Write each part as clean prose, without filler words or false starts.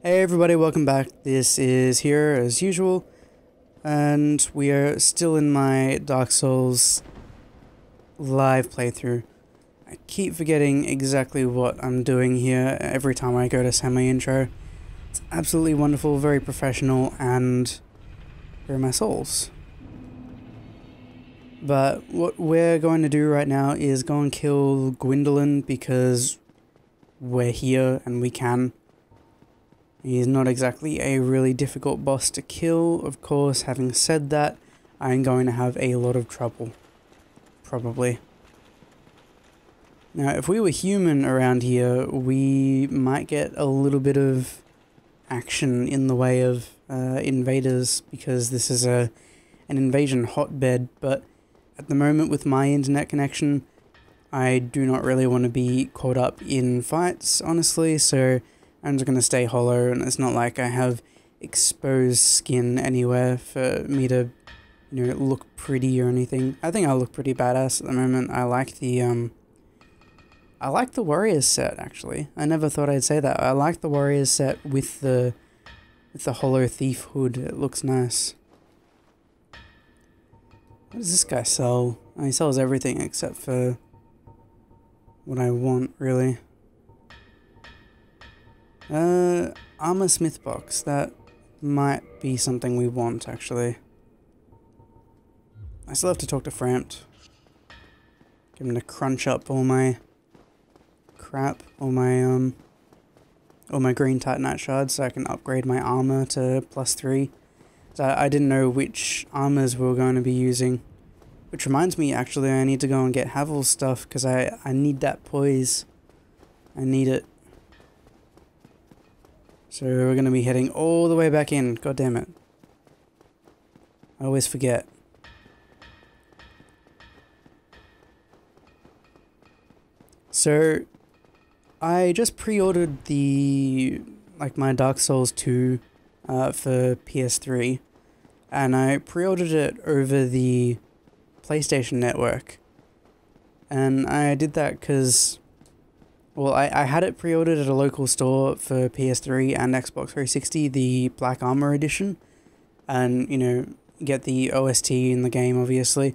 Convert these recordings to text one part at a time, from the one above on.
Hey everybody, welcome back. This is here as usual, and we are still in my Dark Souls live playthrough. I keep forgetting exactly what I'm doing here every time I go to say my intro. It's absolutely wonderful, very professional, and here are my souls. But what we're going to do right now is go and kill Gwendolyn because we're here and we can. He's not exactly a really difficult boss to kill. Of course, having said that, I'm going to have a lot of trouble. Probably. Now, if we were human around here, we might get a little bit of action in the way of invaders, because this is an invasion hotbed, but at the moment with my internet connection, I do not really want to be caught up in fights, honestly, so I'm just going to stay hollow, and it's not like I have exposed skin anywhere for me to, look pretty or anything. I think I look pretty badass at the moment. I like the Warriors set, actually. I never thought I'd say that. I like the Warriors set with the Hollow Thief hood. It looks nice. What does this guy sell? Oh, he sells everything except for what I want, really. Armor smith box. That might be something we want, actually. I still have to talk to Frampt. Get him to crunch up all my crap, all my green titanite shards so I can upgrade my armor to +3. So I didn't know which armors we were going to be using. Which reminds me, actually, I need to go and get Havel's stuff, because I need that poise. I need it. So we're going to be heading all the way back in. God damn it. I always forget. So I just pre-ordered my Dark Souls 2 for PS3, and I pre-ordered it over the PlayStation Network. And I did that because, well, I had it pre-ordered at a local store for PS3 and Xbox 360, the Black Armor Edition, and, get the OST in the game, obviously,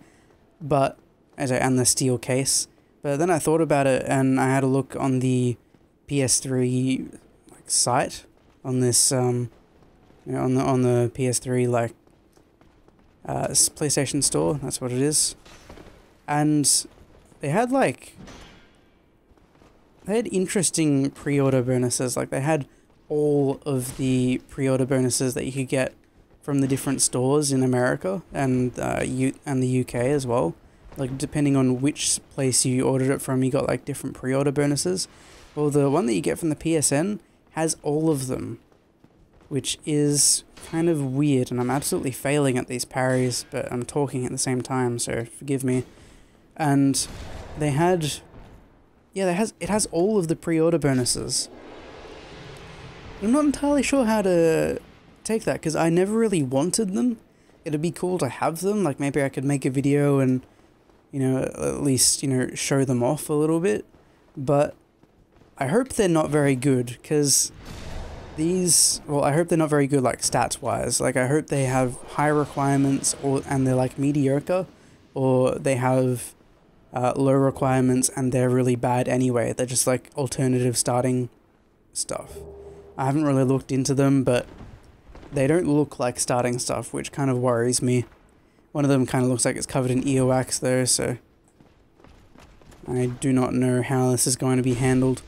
but, and the steel case. But then I thought about it, and I had a look on the PS3, site, on this, on the PS3, PlayStation Store, that's what it is, and they had, they had interesting pre-order bonuses. They had all of the pre-order bonuses that you could get from the different stores in America and the UK as well. Depending on which place you ordered it from, you got different pre-order bonuses. Well, the one that you get from the PSN has all of them, which is kind of weird, and I'm absolutely failing at these parries, but I'm talking at the same time, so forgive me. And they had... yeah, it has all of the pre-order bonuses. I'm not entirely sure how to take that, because I never really wanted them. It'd be cool to have them, maybe I could make a video and, at least, show them off a little bit. But I hope they're not very good, because these, well, I hope they're not very good, stats-wise. I hope they have high requirements, and they're, mediocre, or they have low requirements and they're really bad anyway. They're just alternative starting stuff. I haven't really looked into them, but they don't look like starting stuff, which kind of worries me. One of them kind of looks like it's covered in earwax though, so I do not know how this is going to be handled.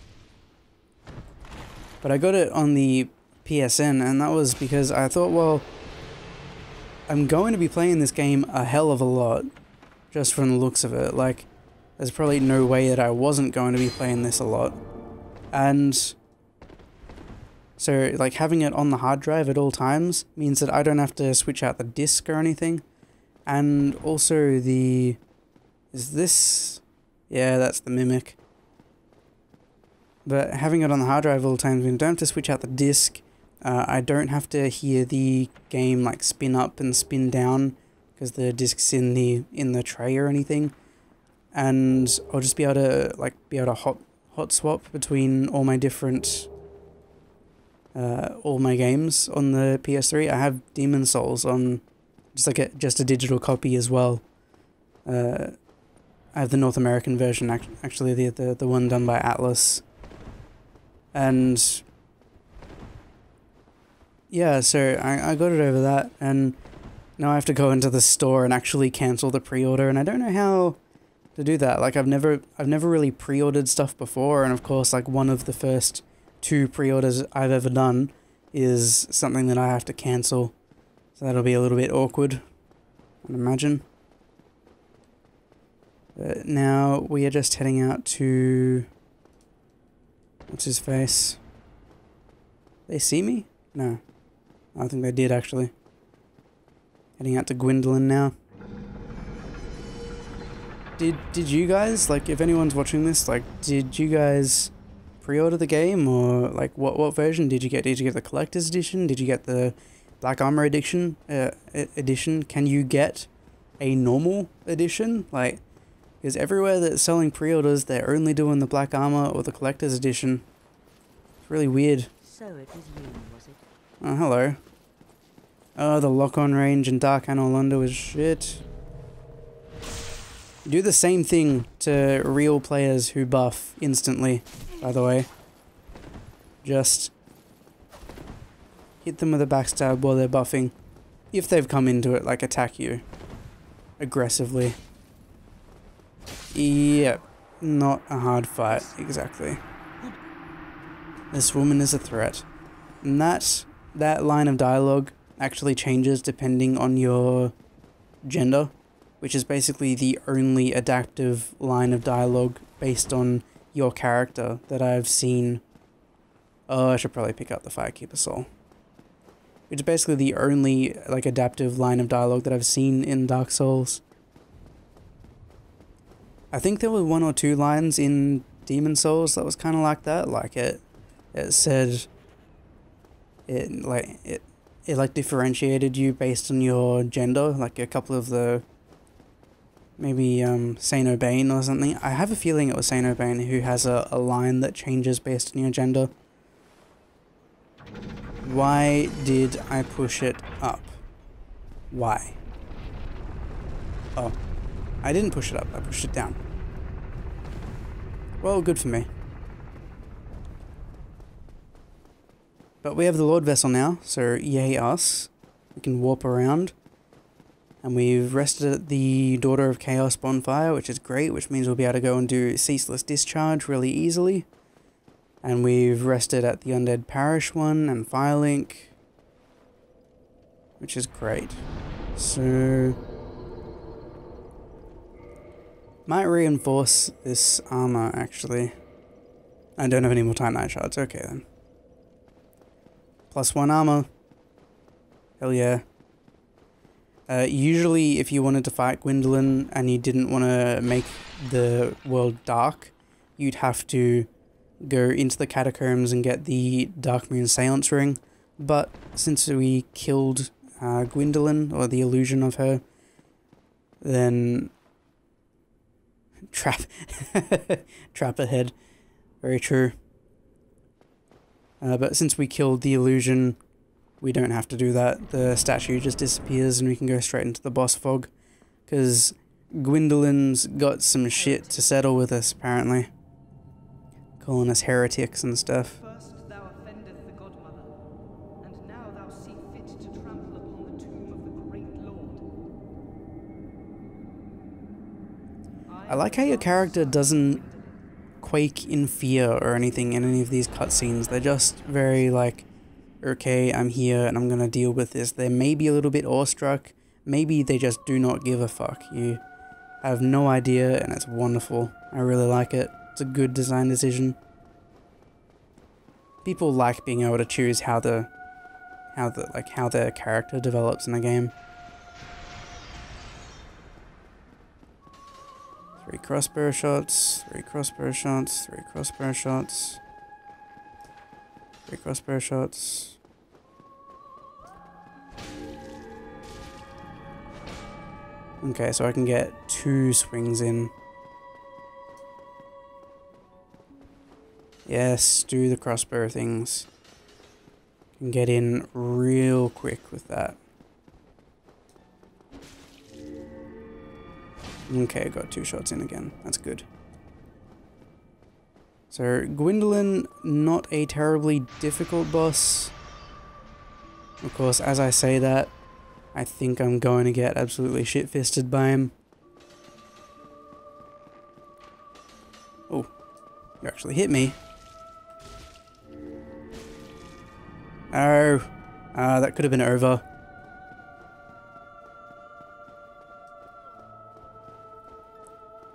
But I got it on the PSN, and that was because I thought, well, I'm going to be playing this game a hell of a lot, just from the looks of it. There's probably no way that I wasn't going to be playing this a lot. And so, having it on the hard drive at all times means that I don't have to switch out the disc or anything. And also is this? Yeah, that's the Mimic. But having it on the hard drive all the time means I don't have to switch out the disc. I don't have to hear the game spin up and spin down because the disc's in the tray or anything. And I'll just be able to hot swap between all my different all my games on the PS3. I have Demon Souls on just a digital copy as well. I have the North American version, actually the one done by Atlas. And yeah, so I got it over that, and now I have to go into the store and actually cancel the pre-order, and I don't know how to do that. Like I've never really pre-ordered stuff before, and of course like one of the first 2 pre-orders I've ever done is something that I have to cancel. So that'll be a little bit awkward, I'd imagine. But now we are just heading out to... what's his face? They see me? No. I think they did actually. Heading out to Gwendolyn now. Did you guys, like, if anyone's watching this, like, did you guys pre-order the game, or like what version did you get? Did you get the collector's edition? Did you get the Black Armor edition? Can you get a normal edition? Like, because everywhere that's selling pre-orders, they're only doing the Black Armor or the collector's edition. It's really weird. So it was you, was it? Oh, hello. Oh, the lock-on range in Dark Anor Londo is shit. Do the same thing to real players who buff instantly, by the way. Just hit them with a backstab while they're buffing. If they've come into it, like, attack you aggressively. Yep, not a hard fight, exactly. This woman is a threat. And that line of dialogue actually changes depending on your gender, which is basically the only adaptive line of dialogue based on your character that I've seen. Oh, I should probably pick up the Firekeeper Soul. Which is basically the only, like, adaptive line of dialogue that I've seen in Dark Souls. I think there were 1 or 2 lines in Demon Souls that was kind of like that. Like, it said... It differentiated you based on your gender. Like, a couple of the... maybe, Saint Urbain or something. I have a feeling it was Saint Urbain who has a line that changes based on your gender. Why did I push it up? Why? Oh. I didn't push it up, I pushed it down. Well, good for me. But we have the Lord Vessel now, so yay us. We can warp around. And we've rested at the Daughter of Chaos bonfire, which is great, which means we'll be able to go and do Ceaseless Discharge really easily. And we've rested at the Undead Parish one and Firelink, which is great. So... might reinforce this armor, actually. I don't have any more Titanite shards. Okay, then. +1 armor. Hell yeah. Usually, if you wanted to fight Gwendolyn and you didn't want to make the world dark, you'd have to go into the catacombs and get the Dark Moon Seance Ring. But since we killed Gwendolyn, or the illusion of her, then... Trap ahead. Very true. But since we killed the illusion, we don't have to do that. The statue just disappears and we can go straight into the boss fog. Because Gwendolyn's got some shit to settle with us, apparently. Calling us heretics and stuff. First thou offendest the Godmother, and now thou see fit to trample upon the tomb of the great Lord. I like how your character doesn't quake in fear or anything in any of these cutscenes. They're just very like, okay, I'm here and I'm gonna deal with this. They may be a little bit awestruck. Maybe they just do not give a fuck. You have no idea, and it's wonderful. I really like it. It's a good design decision. People like being able to choose how their character develops in a game. 3 crossbow shots, 3 crossbow shots, 3 crossbow shots, 3 crossbow shots. Okay, so I can get 2 swings in. Yes, do the crossbow things. Can get in real quick with that. Okay, got 2 shots in again. That's good. So, Gwendolyn, not a terribly difficult boss. Of course, as I say that, I think I'm going to get absolutely shit-fisted by him. Oh, you actually hit me. Oh, that could have been over.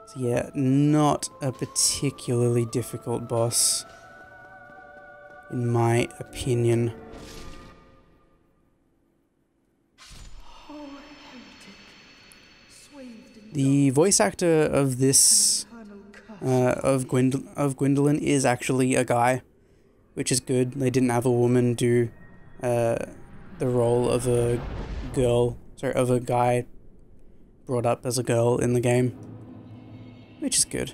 So yeah, not a particularly difficult boss, in my opinion. The voice actor of this, of Gwendolyn is actually a guy, which is good. They didn't have a woman do the role of a girl, sorry, of a guy brought up as a girl in the game, which is good.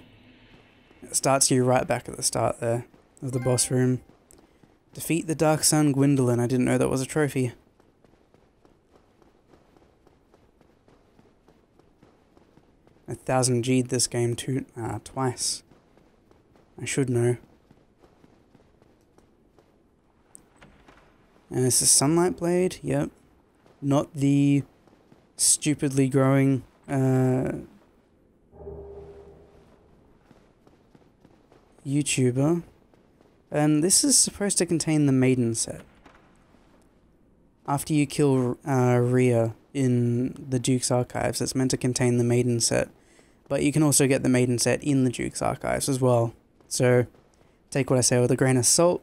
It starts you right back at the start there of the boss room. Defeat the Dark Sun Gwendolyn. I didn't know that was a trophy. I 1000G'd this game twice. I should know. And this is Sunlight Blade, yep. Not the stupidly growing YouTuber. And this is supposed to contain the Maiden set. After you kill Rhea in the Duke's Archives, it's meant to contain the Maiden set. But you can also get the Maiden set in the Duke's Archives as well. So, take what I say with a grain of salt.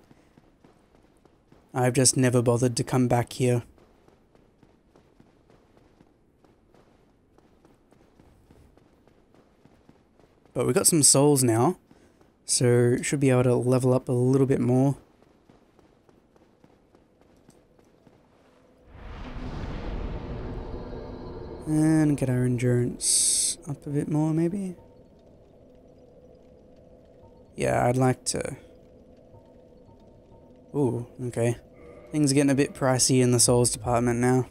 I've just never bothered to come back here. But we got some souls now, so should be able to level up a little bit more. And get our endurance up a bit more, maybe? Yeah, I'd like to... Ooh, okay. Things are getting a bit pricey in the souls department now.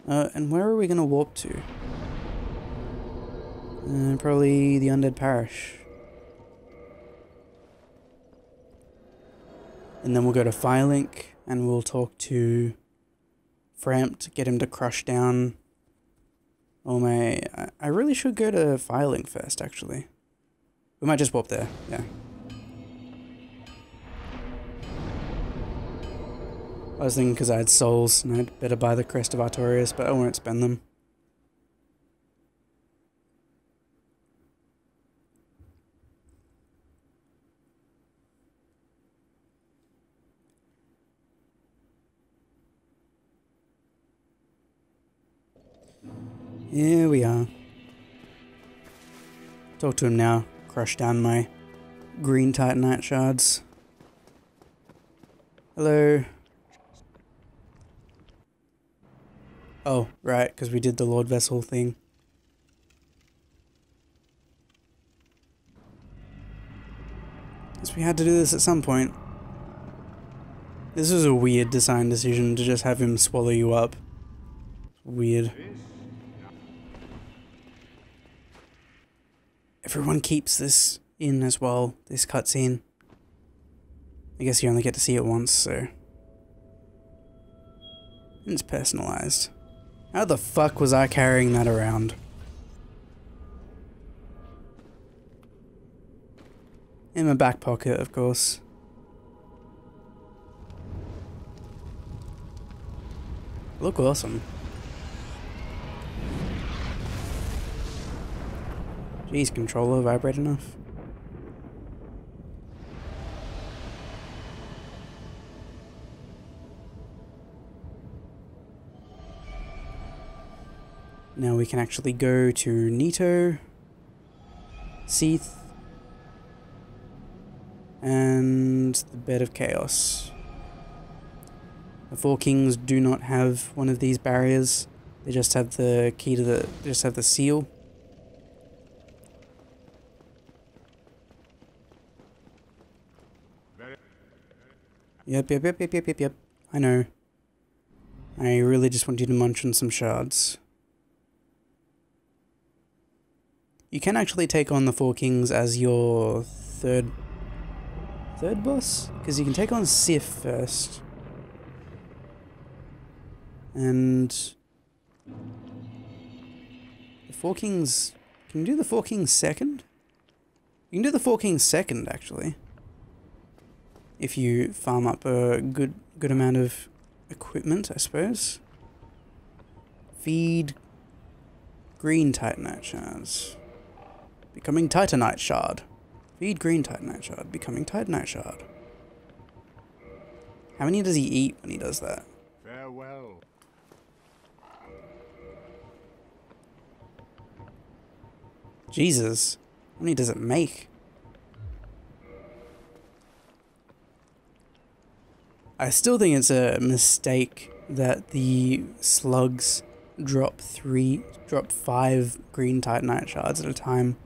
And where are we gonna warp to? Probably the Undead Parish. And then we'll go to Firelink, and we'll talk to Frampt, get him to crush down all my... I really should go to Firelink first, actually. We might just warp there, yeah. I was thinking because I had souls, and I'd better buy the Crest of Artorias, but I won't spend them. Here we are. Talk to him now. Crush down my green Titanite shards. Hello. Oh, right, because we did the Lord Vessel thing. Guess we had to do this at some point. This was a weird design decision to just have him swallow you up. Weird. Everyone keeps this in as well, this cutscene. I guess you only get to see it once, so... It's personalized. How the fuck was I carrying that around? In my back pocket, of course. Look awesome. Jeez, controller vibrate enough? Now we can actually go to Nito, Seath, and the Bed of Chaos. The Four Kings do not have one of these barriers. They just have the key to the... They just have the seal. Yep. I know. I really just want you to munch on some shards. You can actually take on the Four Kings as your third boss? Because you can take on Sif first. And the Four Kings... Can you do the Four Kings second? You can do the Four Kings second, actually. If you farm up a good amount of equipment, I suppose. Feed green Titanite shards. Becoming Titanite shard. Feed green Titanite shard. Becoming Titanite shard. How many does he eat when he does that? Farewell. Jesus. How many does it make? I still think it's a mistake that the slugs drop 5 green Titanite shards at a time.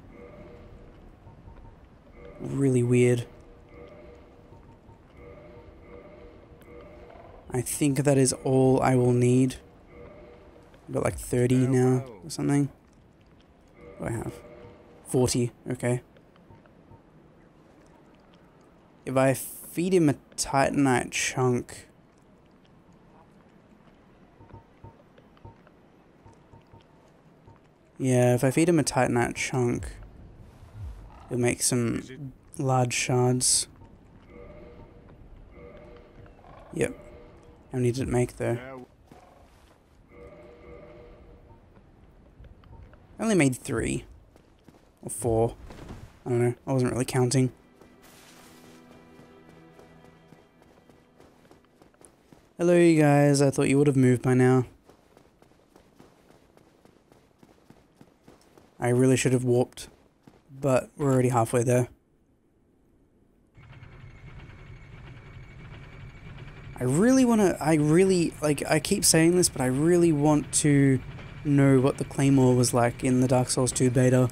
Really weird. I think that is all I will need. I've got like 30 now or something. What do I have? 40, okay. If I feed him a Titanite chunk... Yeah, if I feed him a Titanite chunk, he'll make some large shards. Yep. How many did it make though? I only made 3. Or 4. I don't know. I wasn't really counting. Hello you guys. I thought you would have moved by now. I really should have warped. But we're already halfway there. I keep saying this, but I really want to know what the Claymore was like in the Dark Souls 2 beta.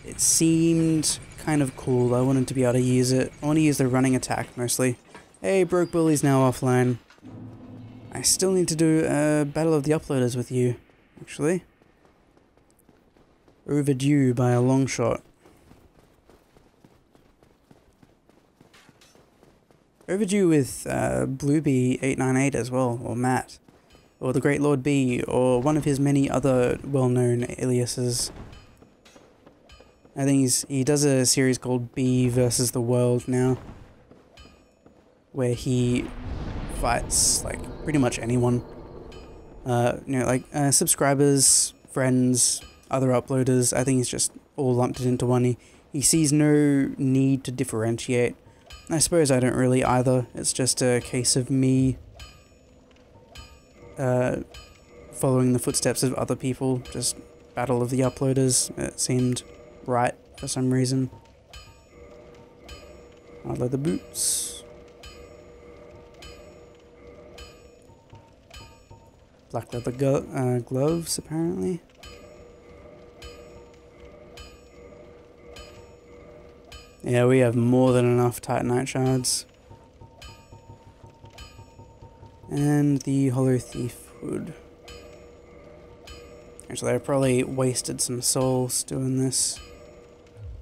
It seemed kind of cool. I wanted to be able to use it. I want to use the running attack mostly. Hey, Broke Bully's now offline. I still need to do a Battle of the Uploaders with you, actually. Overdue by a long shot. Overdue with Bluebee898 as well, or Matt, or the Great Lord B, or one of his many other well-known aliases. I think he does a series called B versus the World now, where he fights like pretty much anyone. Subscribers, friends, other uploaders. I think he's just all lumped it into one. He sees no need to differentiate. I suppose I don't really either. It's just a case of me following the footsteps of other people. Just Battle of the Uploaders. It seemed right for some reason. Hard leather boots. Black leather gloves, apparently. Yeah, we have more than enough Titanite shards. And the Hollow Thief hood. Actually, I probably wasted some souls doing this,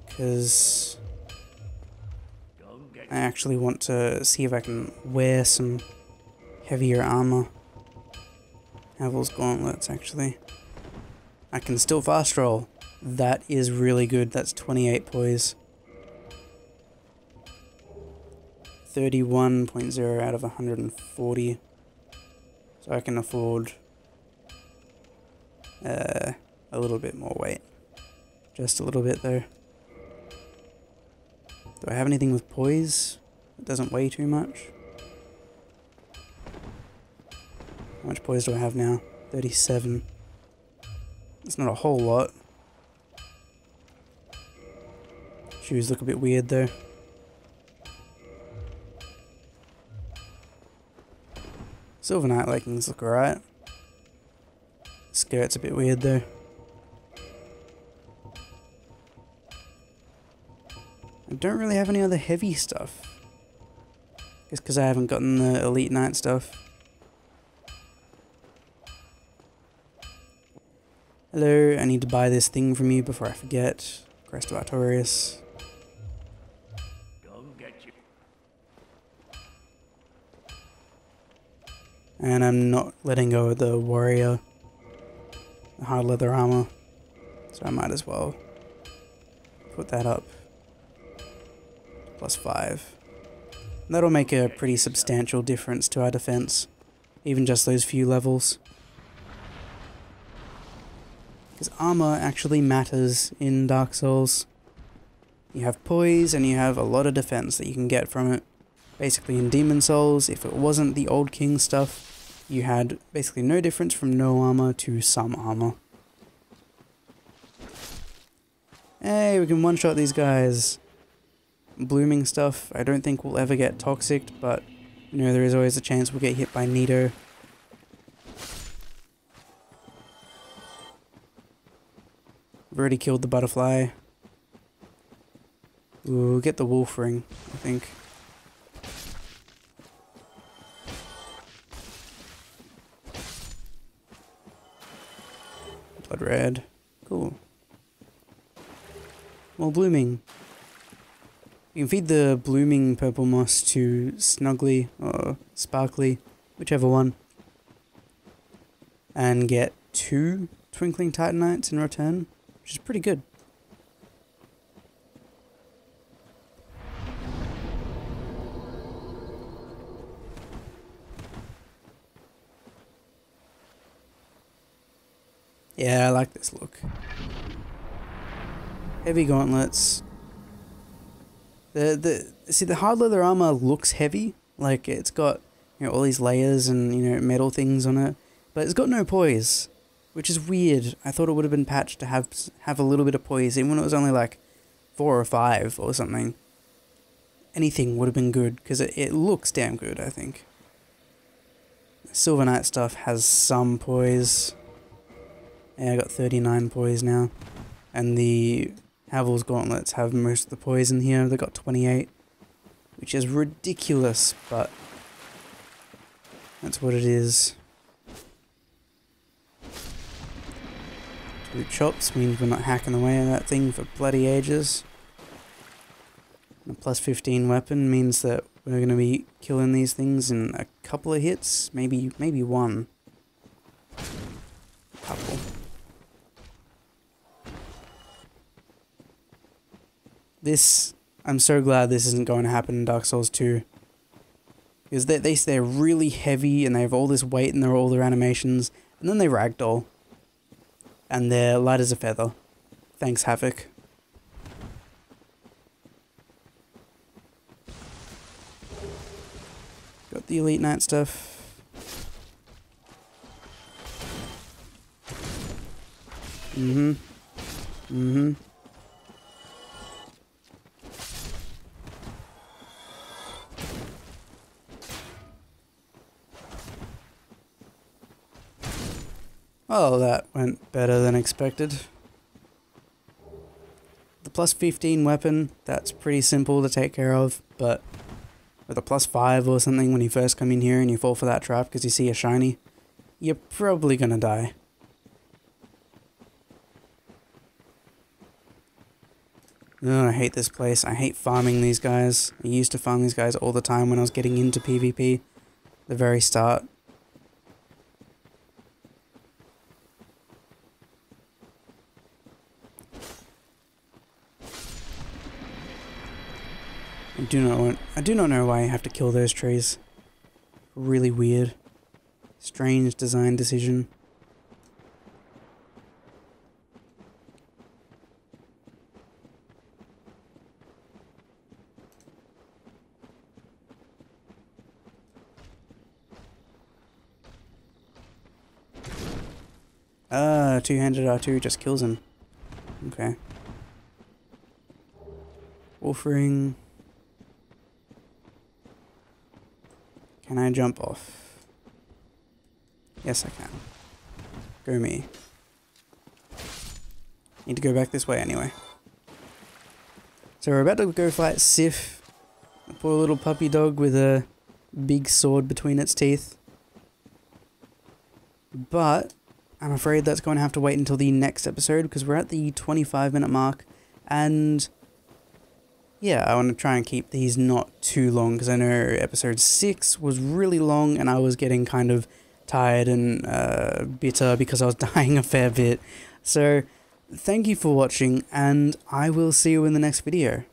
because I actually want to see if I can wear some heavier armor. Havel's gauntlets, actually. I can still fast roll. That is really good. That's 28 poise. 31.0 out of 140. So I can afford a little bit more weight. Just a little bit though. Do I have anything with poise? It doesn't weigh too much. How much poise do I have now? 37. It's not a whole lot. Shoes look a bit weird though. Silver Knight leggings look alright. Skirt's a bit weird though. I don't really have any other heavy stuff. Just because I haven't gotten the Elite Knight stuff. Hello, I need to buy this thing from you before I forget. Crest of Artorias. And I'm not letting go of the warrior. The hard leather armor. So I might as well put that up. +5. That'll make a pretty substantial difference to our defense. Even just those few levels. Because armor actually matters in Dark Souls. You have poise and you have a lot of defense that you can get from it. Basically in Demon Souls, if it wasn't the Old King stuff, you had basically no difference from no armor to some armor. Hey, we can one-shot these guys. Blooming stuff, I don't think we'll ever get toxic, but you know, there is always a chance we'll get hit by Nito. We've already killed the butterfly. We'll get the wolf ring, I think. Blood red. Cool. More blooming. You can feed the blooming purple moss to Snuggly or Sparkly, whichever one. And get 2 Twinkling Titanites in return, which is pretty good. Yeah, I like this look. Heavy gauntlets. See, the hard leather armor looks heavy, like it's got, you know, all these layers and, you know, metal things on it, but it's got no poise, which is weird. I thought it would have been patched to have a little bit of poise, even when it was only like 4 or 5 or something. Anything would have been good, because it looks damn good, I think. Silver Knight stuff has some poise. Yeah, I got 39 poise now. And the Havel's gauntlets have most of the poise in here. They got 28, which is ridiculous, but that's what it is. 2 chops means we're not hacking away at that thing for bloody ages. And a +15 weapon means that we're going to be killing these things in a couple of hits, maybe one. Couple. This, I'm so glad this isn't going to happen in Dark Souls 2. Because they're really heavy and they have all this weight and all their animations. And then they ragdoll. And they're light as a feather. Thanks, Havoc. Got the Elite Knight stuff. Oh, that went better than expected. The +15 weapon, that's pretty simple to take care of, but with a +5 or something when you first come in here and you fall for that trap because you see a shiny, you're probably gonna die. Oh, I hate this place. I hate farming these guys. I used to farm these guys all the time when I was getting into PvP. The very start. I do not know why I have to kill those trees. Really weird. Strange design decision. Ah, two-handed R2 just kills him. Okay. Wolf ring. Can I jump off? Yes, I can. Go me. Need to go back this way anyway. So we're about to go fight Sif, a poor little puppy dog with a big sword between its teeth. But I'm afraid that's going to have to wait until the next episode, because we're at the 25-minute mark, and yeah, I want to try and keep these not too long, because I know episode 6 was really long, and I was getting kind of tired and bitter because I was dying a fair bit. So, thank you for watching, and I will see you in the next video.